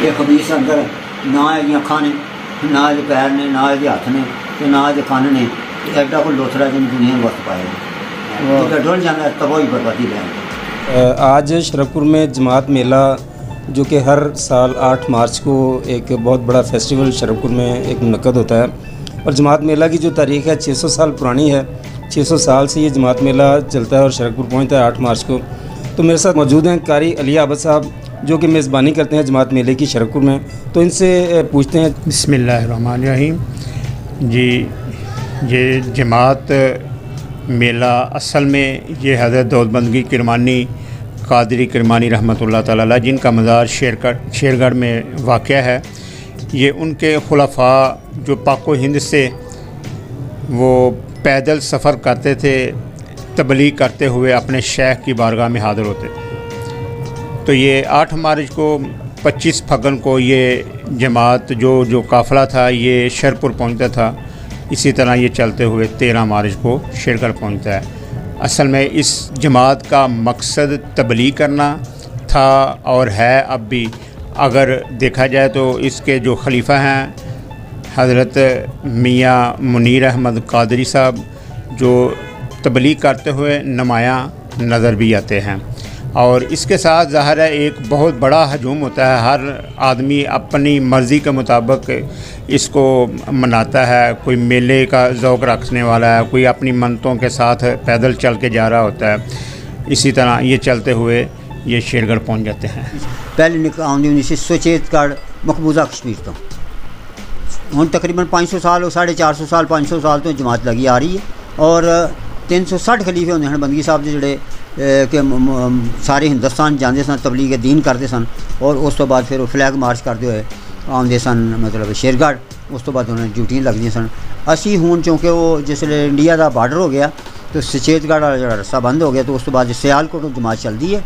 یہ خبیث اندر نہ یہ اکھاں نے نہ یہ پیر نے نہ یہ ہاتھ نے تو نہ یہ کان نے ایڈا کوئی لوتھڑا جن دنیا وقت پائے ڈول جانا تباہی بربادی لیں۔ آج شرف پور میں جماعت میلہ جو کہ ہر سال 8 مارچ کو ایک بہت بڑا فیسٹیول شرف پور میں ایک منعقد ہوتا ہے، اور جماعت میلہ کی جو تاریخ ہے 600 سال پرانی ہے۔ 600 سال سے یہ جماعت میلہ چلتا ہے اور شرف پور پہنچتا ہے 8 مارچ کو۔ تو میرے ساتھ موجود ہیں قاری علی عابد صاحب جو کہ میزبانی کرتے ہیں جماعت میلے کی شرف پور میں، تو ان سے پوچھتے ہیں۔ بسم اللہ الرحمن الرحیم۔ جی، یہ جماعت میلہ اصل میں یہ حضرت دولت بندگی کرمانی قادری کرمانی رحمۃ اللہ تعالی علیہ جن کا مزار شیرگڑھ میں واقع ہے، یہ ان کے خلفاء جو پاک و ہند سے وہ پیدل سفر کرتے تھے، تبلیغ کرتے ہوئے اپنے شیخ کی بارگاہ میں حاضر ہوتے تھے۔ تو یہ 8 مارچ کو 25 پھگن کو یہ جماعت جو قافلہ تھا یہ شرپور پہنچتا تھا، اسی طرح یہ چلتے ہوئے 13 مارچ کو شیرگڑھ پہنچتا ہے۔ اصل میں اس جماعت کا مقصد تبلیغ کرنا تھا اور ہے اب بھی۔ اگر دیکھا جائے تو اس کے جو خلیفہ ہیں حضرت میاں منیر احمد قادری صاحب جو تبلیغ کرتے ہوئے نمایاں نظر بھی آتے ہیں، اور اس کے ساتھ ظاہر ہے ایک بہت بڑا ہجوم ہوتا ہے۔ ہر آدمی اپنی مرضی کے مطابق اس کو مناتا ہے، کوئی میلے کا ذوق رکھنے والا ہے، کوئی اپنی منتوں کے ساتھ پیدل چل کے جا رہا ہوتا ہے۔ اسی طرح یہ چلتے ہوئے یہ شیرگڑھ پہنچ جاتے ہیں۔ پہلے آدھی ہوں سی سچیت گڑھ مقبوضہ کشمیر تو ہوں تقریباً 500 سال 450 سال 500 سال تو جماعت لگی آ رہی ہے، اور 360 خلیفے ہوندے ہیں بندگی صاحب جڑے کہ سارے ہندوستان جاندے سن، تبلیغ دین کرتے سن، اور اس تو بعد پھر وہ فلیگ مارچ کرتے ہوئے آتے سن مطلب شیرگڑھ۔ اس تو بعد انہوں نے ڈیوٹیاں لگدیاں سن۔ اسی ہون چونکہ وہ جسے انڈیا دا بارڈر ہو گیا تو سچیت گڑھ والا جڑا رستہ بند ہو گیا، تو اس تو بعد سیالکوٹ جماعت چلتی ہے،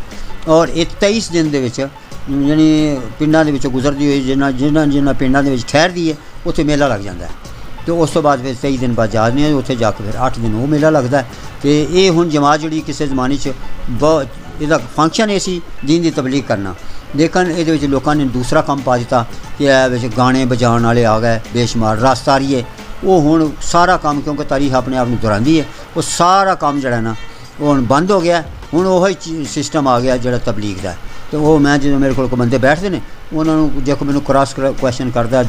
اور 23 دن دے وچ یعنی پنڈاں دے وچوں گزرتی ہوئی جنہ پنڈاں دے وچ ٹھہردی ہے اتنے میلہ لگ جاتا ہے۔ تو اس تو بعد پھر 23 دن بعد جا نہیں اتنے جا کے پھر 8 دن وہ میلہ لگتا ہے۔ کہ یہ ہن جماعت جڑی کسی زمانے بہت یہ فنکشن ہے سی دین دی تبلیغ کرنا، لیکن یہ لوگوں نے دوسرا کام پا دیتا کہ گانے بجان والے آ گئے بے شمار، راستاری ہے وہ ہن سارا کام، کیونکہ تاریخ اپنے آپ دہراندی ہے، وہ سارا کام جڑا نا وہ ہن بند ہو گیا۔ ہن وہی سسٹم آ گیا جڑا تبلیغ دا ہے۔ تو وہ میں جدوں میرے کو بندے بیٹھتے ہیں انہوں نے دیکھو مینوں کراس کویشچن کرتا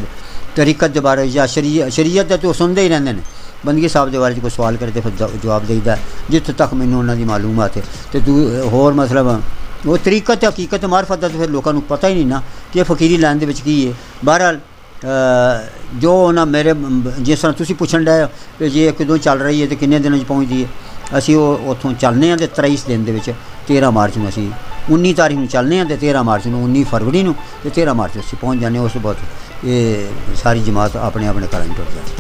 طریقت کے بارے یا شریعت تو سنتے ہی رہتے ہیں، بندگی صاحب کے بارے کوئی سوال کرتے پھر جواب دیتا ہے جتنے تک مینوں انہوں کی معلومات ہے۔ تو ہور مطلب وہ طریقت حقیقت معرفت کا تو پھر لوگوں کو پتہ ہی نہیں نا کہ فقیری لائن دے وچ کی ہے۔ بہرحال جو انہاں میرے جس طرح تسی پوچھن ڈے کہ جی کدوں چل رہی ہے تو کنے دنوں پہنچتی ہے، اسی وہ اتوں چلنے ہیں 23 دن دے وچ 13 مارچ میں اسی 19 تاریخ میں چلنے ہیں 13 مارچ میں 19 فروری نو 13 مارچ اسی پہنچ جانے۔ اس بعد یہ ساری جماعت اپنے اپنے گھر ٹر جائے۔